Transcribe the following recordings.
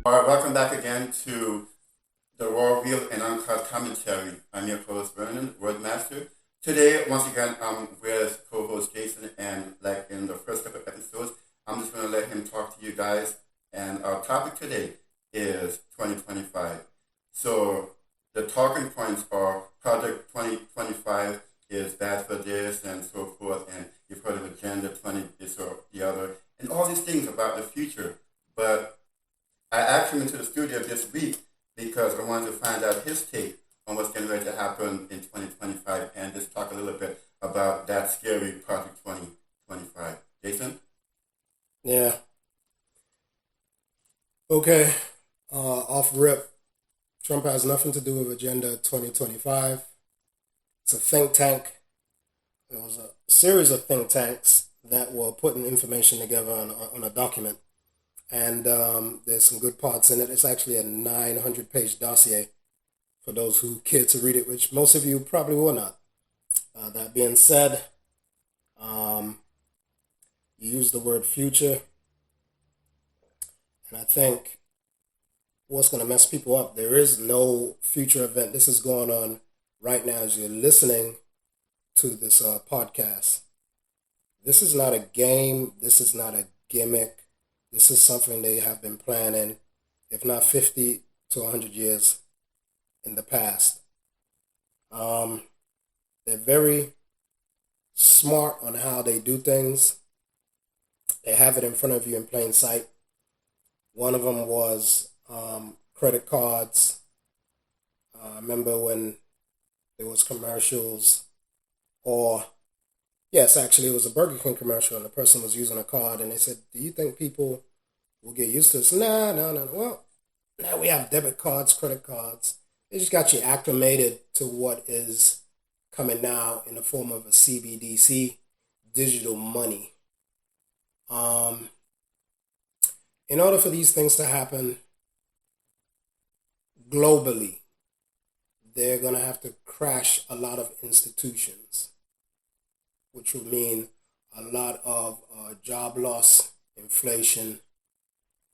All right, welcome back again to the Raw, Real, and Uncut Commentary. I'm your co-host Vernon, Wordmaster. Today, once again, I'm with co-host Jason, and like in the first couple of episodes, I'm just going to let him talk to you guys. And our topic today is 2025. So the talking points are Project 2025 is bad for this and so forth, and you've heard of Agenda 20 this or the other, and all these things about the future. But I asked him into the studio this week because I wanted to find out his take on what's getting ready to happen in 2025 and just talk a little bit about that scary Project 2025. Jason? Yeah. Okay. Off rip. Trump has nothing to do with Agenda 2025. It's a think tank. There was a series of think tanks that were putting information together on a document. And there's some good parts in it. It's actually a 900-page dossier for those who care to read it, which most of you probably will not. That being said, you use the word future, and I think what's going to mess people up, there is no future event. This is going on right now as you're listening to this podcast. This is not a game. This is not a gimmick. This is something they have been planning, if not 50 to 100 years in the past. They're very smart on how they do things. They have it in front of you in plain sight. One of them was credit cards. I remember when there was commercials, or yes, actually it was a Burger King commercial, and the person was using a card, and they said, "Do you think people will get used to this?" No, no, no. Well, now we have debit cards, credit cards. They just got you acclimated to what is coming now in the form of a CBDC, digital money. In order for these things to happen globally, they're going to have to crash a lot of institutions, which will mean a lot of job loss, inflation,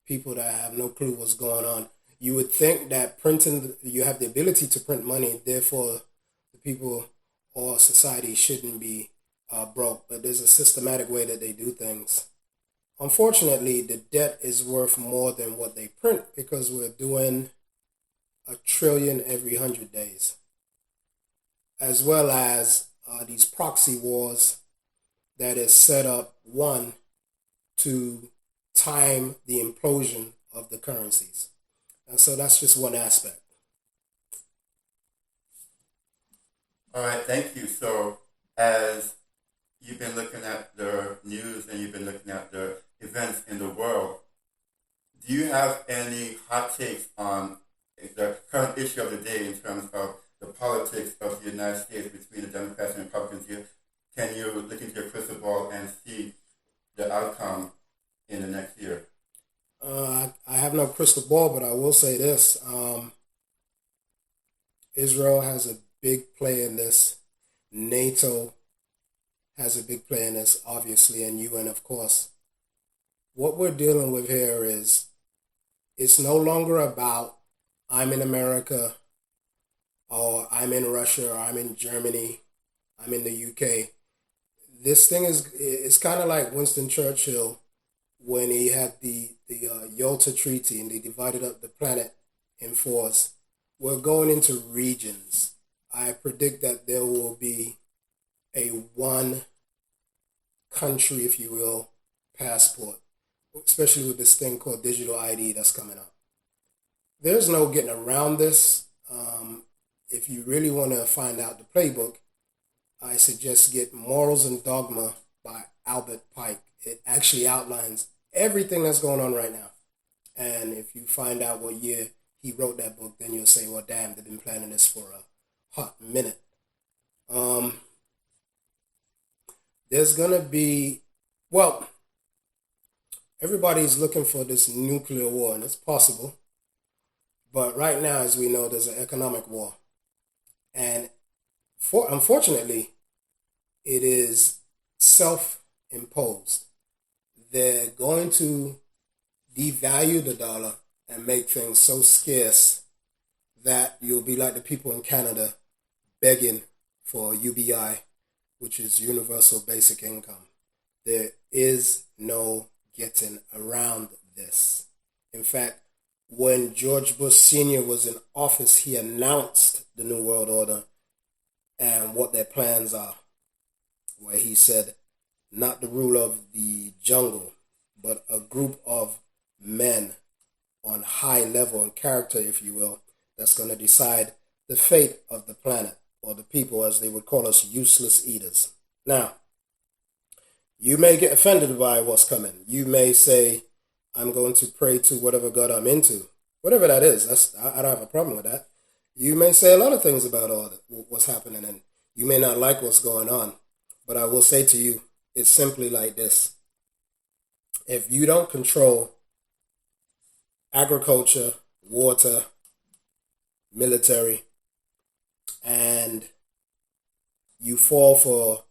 people that have no clue what's going on. You would think that you have the ability to print money, therefore the people or society shouldn't be broke, but there's a systematic way that they do things. Unfortunately, the debt is worth more than what they print because we're doing $1 trillion every 100 days, as well as these proxy wars that is set up, one, to time the implosion of the currencies. And so that's just one aspect. All right, thank you. So as you've been looking at the news and you've been looking at the events in the world, do you have any hot takes on the current issue of the day in terms of the politics of the United States between the Democrats and Republicans here? Can you look into your crystal ball and see the outcome in the next year? I have no crystal ball, but I will say this. Israel has a big play in this. NATO has a big play in this, obviously, and UN, of course. What we're dealing with here is it's no longer about I'm in America or I'm in Russia or I'm in Germany, I'm in the UK. This thing is kind of like Winston Churchill when he had the Yalta Treaty and they divided up the planet in fours. We're going into regions. I predict that there will be a one country, if you will, passport, especially with this thing called digital ID that's coming up. There's no getting around this. If you really want to find out the playbook, I suggest get Morals and Dogma by Albert Pike. It actually outlines everything that's going on right now. And if you find out what year he wrote that book, then you'll say, well, damn, they've been planning this for a hot minute. There's going to be, well, everybody's looking for this nuclear war, and it's possible. But right now, as we know, there's an economic war. And unfortunately, it is self-imposed. They're going to devalue the dollar and make things so scarce that you'll be like the people in Canada begging for UBI, which is Universal Basic Income. There is no getting around this. In fact, when George Bush Sr. was in office, he announced the New World Order and what their plans are, where he said, not the rule of the jungle, but a group of men on high level and character, if you will, that's going to decide the fate of the planet, or the people, as they would call us, useless eaters. Now, you may get offended by what's coming. You may say, I'm going to pray to whatever God I'm into. Whatever that is, I don't have a problem with that. You may say a lot of things about all that, what's happening, and you may not like what's going on. But I will say to you, it's simply like this. If you don't control agriculture, water, military, and you fall for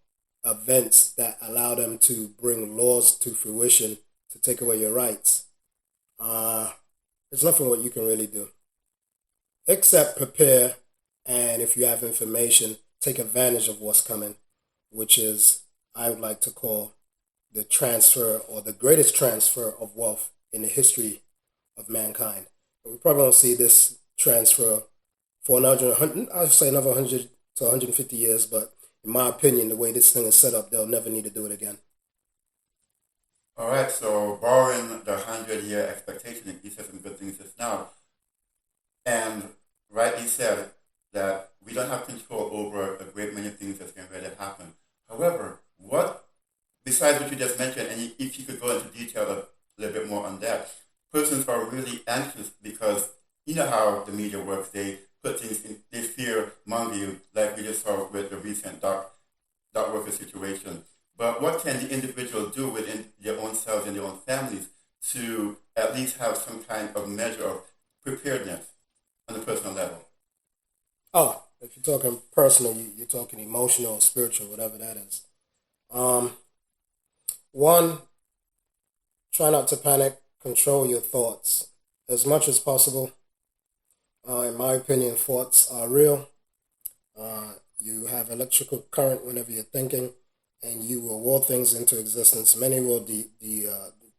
events that allow them to bring laws to fruition to take away your rights, there's nothing what you can really do except prepare, and if you have information, take advantage of what's coming, which is, I would like to call, the transfer, or the greatest transfer of wealth in the history of mankind. We probably won't see this transfer for another, I'd say another 100 to 150 years, but in my opinion, the way this thing is set up, they'll never need to do it again. All right, so borrowing the 100-year expectation, you said some good things just now, and rightly said that we don't have control over a great many things that's going to happen. However, besides what you just mentioned, and if you could go into detail a little bit more on that, persons are really anxious because you know how the media works. They put things in, they fear monger you, like we just saw with the recent dock worker situation. But what can the individual do within their own selves and their own families to at least have some kind of measure of preparedness on a personal level? Oh, if you're talking personal, you're talking emotional, spiritual, whatever that is. One, try not to panic, control your thoughts as much as possible. In my opinion, thoughts are real. You have electrical current whenever you're thinking, and you will will things into existence. Many will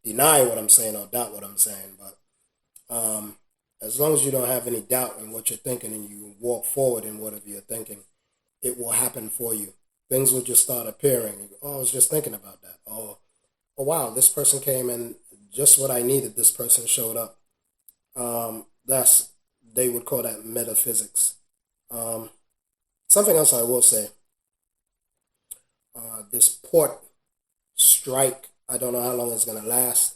deny what I'm saying or doubt what I'm saying, but as long as you don't have any doubt in what you're thinking and you walk forward in whatever you're thinking, it will happen for you. Things will just start appearing. Oh, I was just thinking about that. Oh wow, this person came and just what I needed, this person showed up. They would call that metaphysics. Something else I will say, this port strike, I don't know how long it's going to last,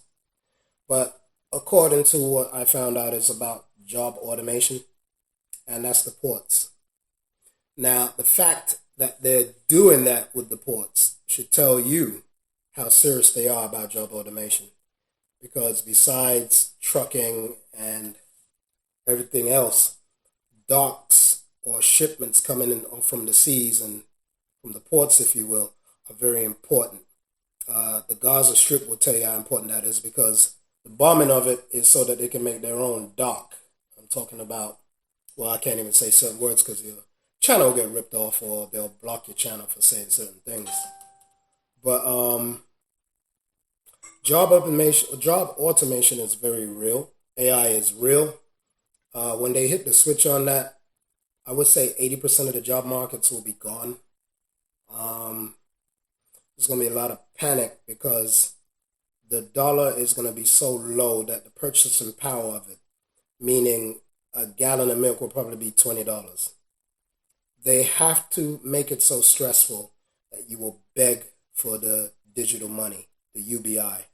but according to what I found out, is about job automation, and that's the ports. Now, the fact that they're doing that with the ports should tell you how serious they are about job automation, because besides trucking and everything else, docks or shipments coming in from the seas and from the ports, if you will, are very important. The Gaza Strip will tell you how important that is, because the bombing of it is so that they can make their own dock. I'm talking about, well, I can't even say certain words because your channel will get ripped off, or they'll block your channel for saying certain things. But job automation is very real. AI is real. When they hit the switch on that, I would say 80% of the job markets will be gone. There's going to be a lot of panic because the dollar is going to be so low that the purchasing power of it, meaning a gallon of milk, will probably be $20. They have to make it so stressful that you will beg for the digital money, the UBI. A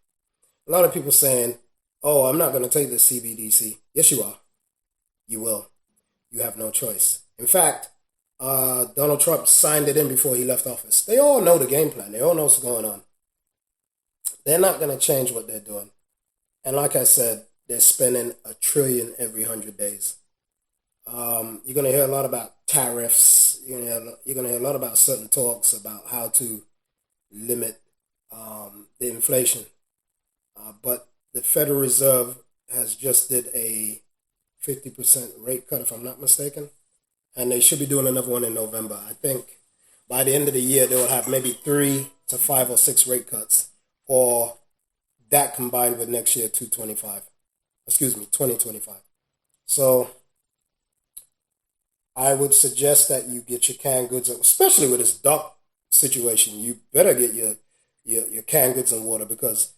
lot of people saying, oh, I'm not going to take the CBDC. Yes, you are. You will. You have no choice. In fact, Donald Trump signed it in before he left office. They all know the game plan. They all know what's going on. They're not going to change what they're doing. And like I said, they're spending $1 trillion every 100 days. You're going to hear a lot about tariffs. You're going to hear a lot about certain talks about how to limit the inflation. But the Federal Reserve has just did a 50% rate cut, if I'm not mistaken, and they should be doing another one in November. I think by the end of the year they will have maybe 3 to 5 or 6 rate cuts, or that combined with next year 225. Excuse me, 2025. So I would suggest that you get your canned goods, especially with this duck situation. You better get your canned goods and water, because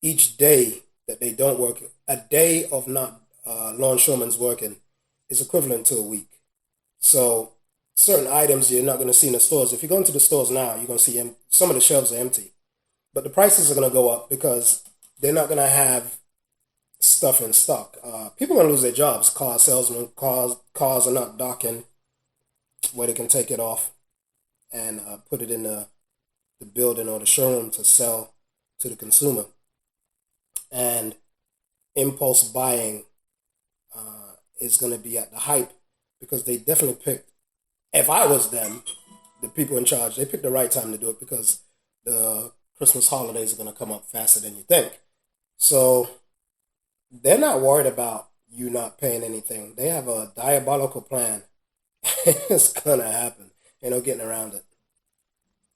each day that they don't work, a day of not longshoremen's working is equivalent to a week. So certain items you're not going to see in the stores. If you go into the stores now, you're going to see some of the shelves are empty, but the prices are going to go up because they're not going to have stuff in stock. People are going to lose their jobs. Car salesmen, cars are not docking where they can take it off and put it in the building or the showroom to sell to the consumer. And impulse buying is going to be at the hype, because they definitely picked, if I was them, the people in charge, they picked the right time to do it, because the Christmas holidays are going to come up faster than you think. So they're not worried about you not paying anything. They have a diabolical plan. It's going to happen. Ain't no getting around it.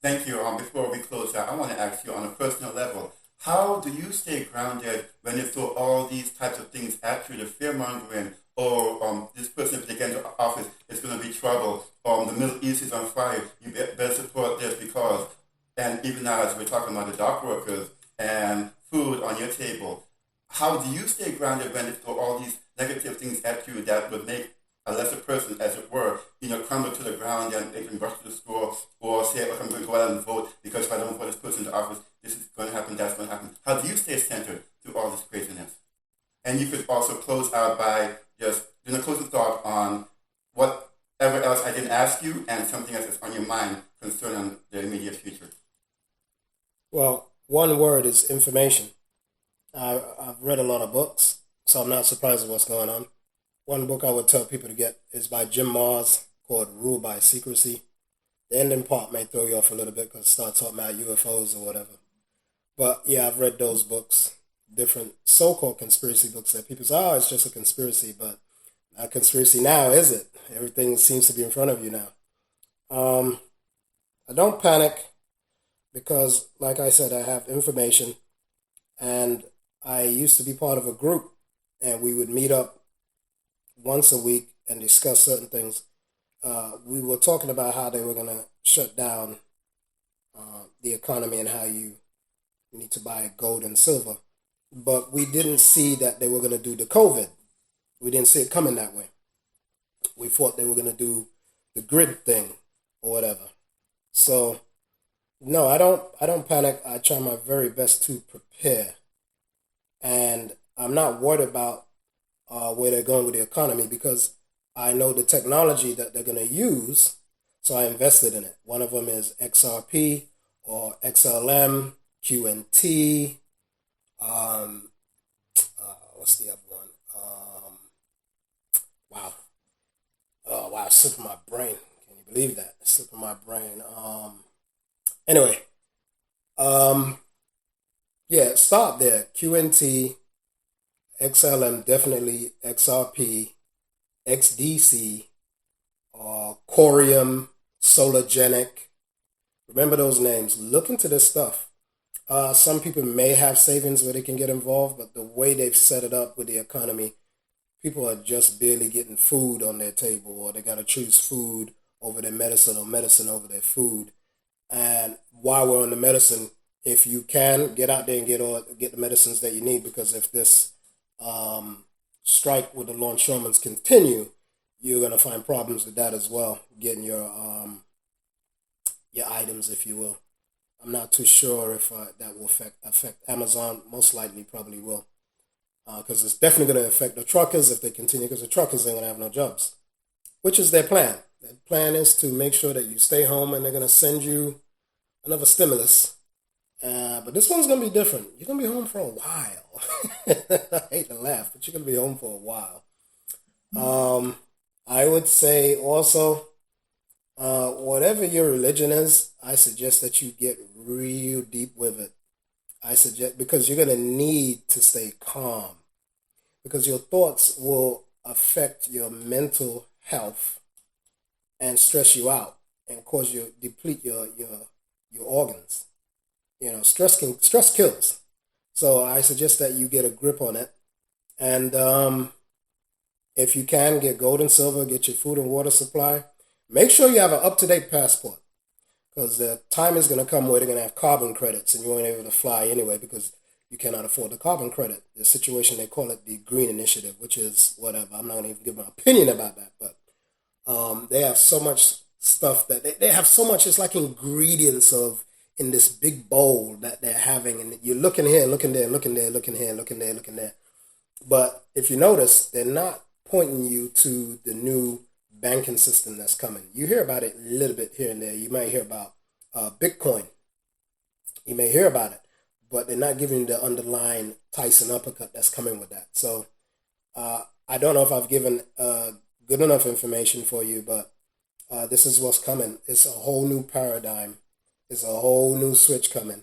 Thank you. Before we close out, I want to ask you on a personal level, how do you stay grounded when you throw all these types of things at you, the fear mongering, or this person, if they get into office, it's going to be trouble, the Middle East is on fire, you better support this because, and even now as we're talking about the dock workers and food on your table, how do you stay grounded when you throw all these negative things at you that would make a lesser person, as it were, crumble to the ground and they can rush to the store or say, look, I'm going to go out and vote because if I don't vote this person into office, this is going to happen, that's going to happen. How do you stay centered through all this craziness? And you could also close out by just doing a closing thought on whatever else I didn't ask you and something else that's on your mind concerning the immediate future. Well, one word is information. I've read a lot of books, so I'm not surprised at what's going on. One book I would tell people to get is by Jim Mars, called Rule by Secrecy. The ending part may throw you off a little bit because it starts talking about UFOs or whatever. But yeah, I've read those books, different so-called conspiracy books that people say, oh, it's just a conspiracy, but not a conspiracy now, is it? Everything seems to be in front of you now. I don't panic because, like I said, I have information, and I used to be part of a group, and we would meet up once a week and discuss certain things. We were talking about how they were going to shut down the economy and how you need to buy gold and silver. But we didn't see that they were going to do the COVID. We didn't see it coming that way. We thought they were going to do the grid thing or whatever. So no, I don't panic. I try my very best to prepare. And I'm not worried about where they're going with the economy, because I know the technology that they're going to use, so I invested in it. One of them is XRP or XLM, QNT. What's the other one? Wow. Oh, wow, it's slipping my brain. Can you believe that? It's slipping my brain. Anyway, um, yeah, start there. QNT, XLM, definitely XRP, XDC, Corium, Solargenic. Remember those names. Look into this stuff. Some people may have savings where they can get involved, but the way they've set it up with the economy, people are just barely getting food on their table, or they got to choose food over their medicine or medicine over their food. And while we're on the medicine, if you can, get out there and get the medicines that you need, because if this strike with the longshoremen continue, you're going to find problems with that as well, getting your items, if you will. I'm not too sure if that will affect Amazon. Most likely, probably will, because it's definitely going to affect the truckers if they continue, because the truckers ain't going to have no jobs, which is their plan. Their plan is to make sure that you stay home, and they're going to send you another stimulus. But this one's going to be different. You're going to be home for a while. I hate to laugh, but you're going to be home for a while. I would say also, whatever your religion is, I suggest that you get real deep with it. I suggest, because you're going to need to stay calm. because your thoughts will affect your mental health and stress you out and cause you deplete your organs. Stress kills. So I suggest that you get a grip on it, and if you can get gold and silver, get your food and water supply. Make sure you have an up to date passport, because the time is going to come where they're going to have carbon credits, and you won't be able to fly anyway because you cannot afford the carbon credit. The situation, they call it the Green Initiative, which is whatever. I'm not going to even give my opinion about that, but they have so much stuff that they have so much. It's like ingredients of in this big bowl that they're having, and you're looking here, looking there, looking there, looking here, looking there, looking there. But if you notice, they're not pointing you to the new banking system that's coming. You hear about it a little bit here and there. You might hear about Bitcoin. You may hear about it, but they're not giving you the underlying Tyson uppercut that's coming with that. So I don't know if I've given good enough information for you, but this is what's coming. It's a whole new paradigm. It's a whole new switch coming.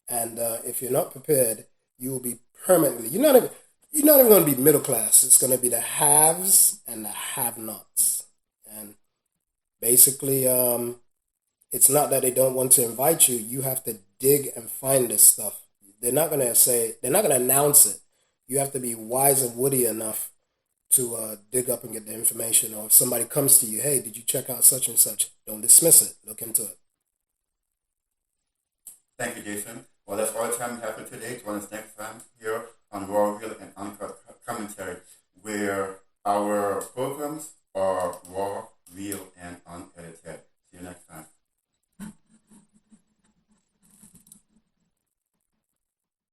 And if you're not prepared, you will be permanently, you're not even going to be middle class. It's going to be the haves and the have-nots. And basically, it's not that they don't want to invite you. You have to dig and find this stuff. They're not going to announce it. You have to be wise and witty enough to dig up and get the information. Or if somebody comes to you, hey, did you check out such and such? Don't dismiss it. Look into it. Thank you, Jason. Well, that's all the time we have for today. Join us next time here on Raw, Real, and Uncut Commentary, where our programs are raw,